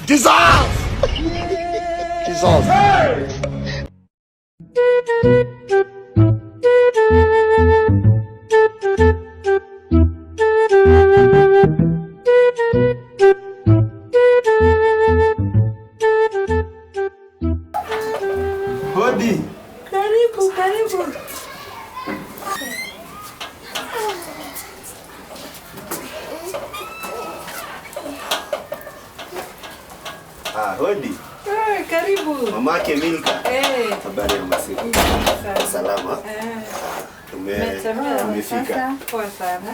Dissolve! Dissolve. Hodi. Karibu, karibu. Hodi. Karibu. Mamake Milka. Habari ya masiku. Salama. Tumefika. Poa sana.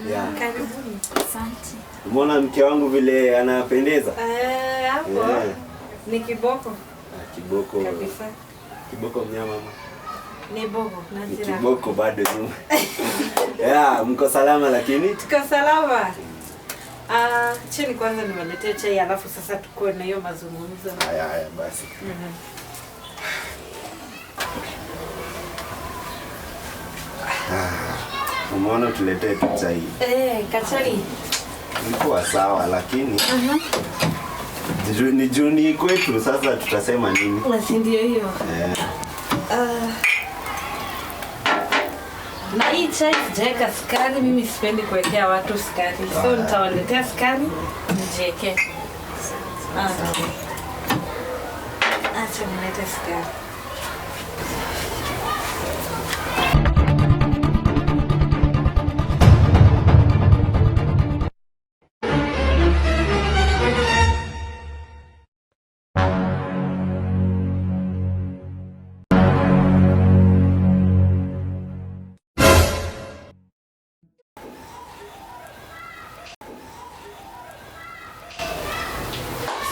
Yeah. Karibuni. Asante. Umeona mke wangu vile anapendeza? Hapo. Ni kiboko. Kiboko. Kabisa. Kiboko mnyama mama. Ni bobo. Ni kiboko bado nyuma. Yeah, mko salama lakini? Tuko salama. Chini kwanza niwaletee chai alafu sasa tukue na hiyo mazungumzo. Haya basi. Umeona tuletee chai. Kachai. Ilikuwa sawa lakini ni juni kwetu sasa tutasema nini? Basi ndio hiyo. Na hii chai sijaweka sukari, mimi sipendi kuwekea watu sukari. So nitawaletea sukari, nijiweke. Acha nilete sukari.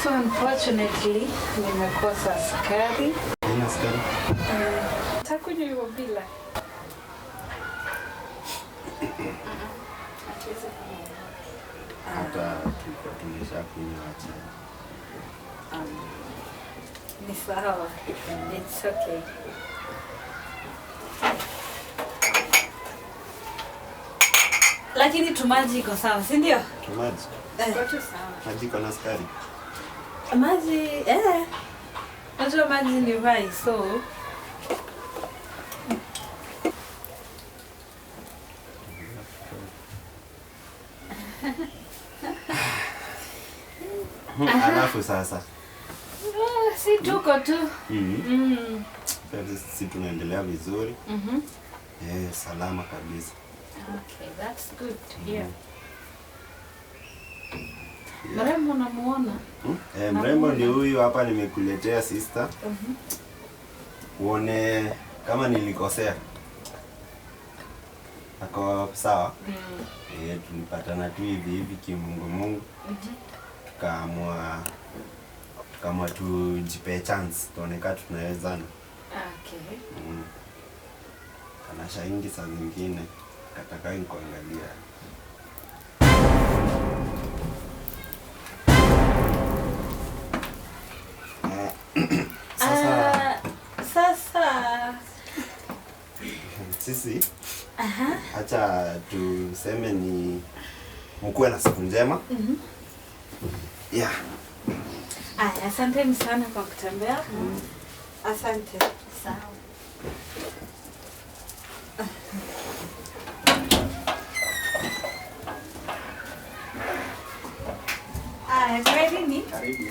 So unfortunately, nimekosa sukari. Haina sukari? Takunywa hivyo bila. Hata tumeshakunywa chai. Ni sawa. It's okay. Lakini tumaji iko sawa, si ndio? Tumaji? Iko sawa. Maji iko na sukari? Maji, najua maji ni vai, so Alafu sasa si tuko tu. Si tunaendelea vizuri. Salama kabisa. Okay, that's good to hear. Mrembo namuona? Mrembo ndio huyu hapa, nimekuletea sister. Uone kama nilikosea. Ako sawa? Tulipatana tu hivi kimungu. Tukaamua tujipe chance, tuonekane tunawezana. Okay. Kana shaingi saa zingine kataka kuangalia. Sasa sisi acha tuseme ni mkuwe na siku njema. Yeah. Aya, asanteni sana kwa kutembea. Asante. Sawa. Aya, kwaherini. Karibu.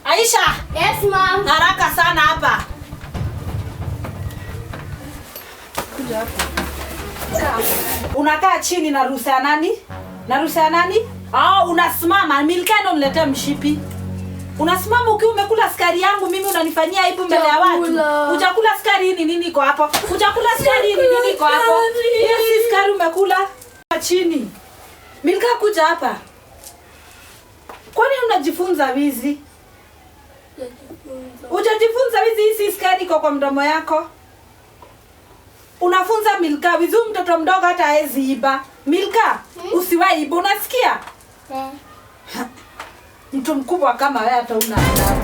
Aisha! Yes, mom. Haraka sana hapa. Kuja hapa. Unakaa chini na ruhusa nani? Na ruhusa nani? Unasimama. Milkano mletee mshipi. Unasimama ukiwa umekula sukari yangu, mimi unanifanyia aibu mbele ya watu. Ujakula sukari nini iko hapo? Ujakula sukari nini iko hapo? Hiyo si sukari umekula. Chini. Milka kuja hapa. Kwani unajifunza wizi? Ujajifunza wizi, hii si sukari iko kwa mdomo yako. Unafunza Milka wizi, mtoto mdogo hata haezi iba. Milka, usiwahi iba, unasikia? Mtu mkubwa kama wewe hata una adabu.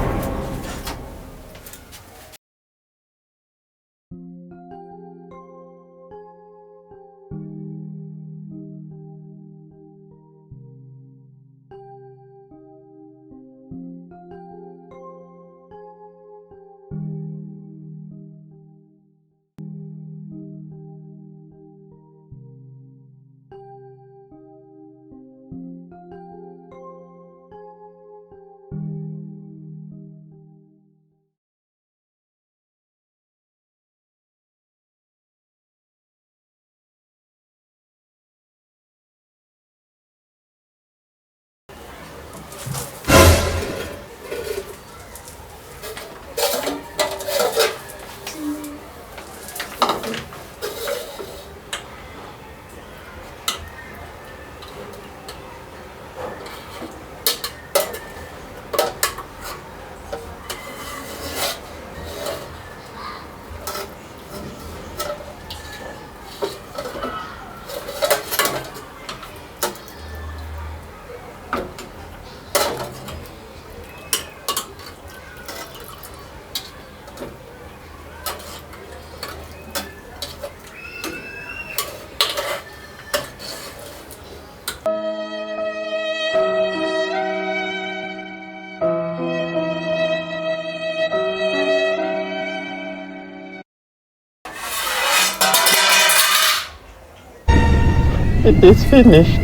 It is finished.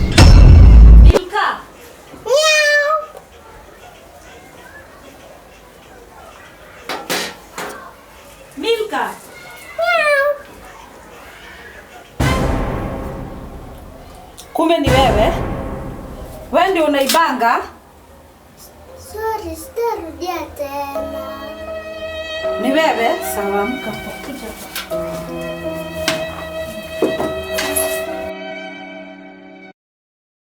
Milka. Meow. Milka. Meow. Kumbe ni wewe? Wewe ndio unaibanga? Sorry, sitarudia tena. Ni wewe? Sawa, amka. Kuja hapa.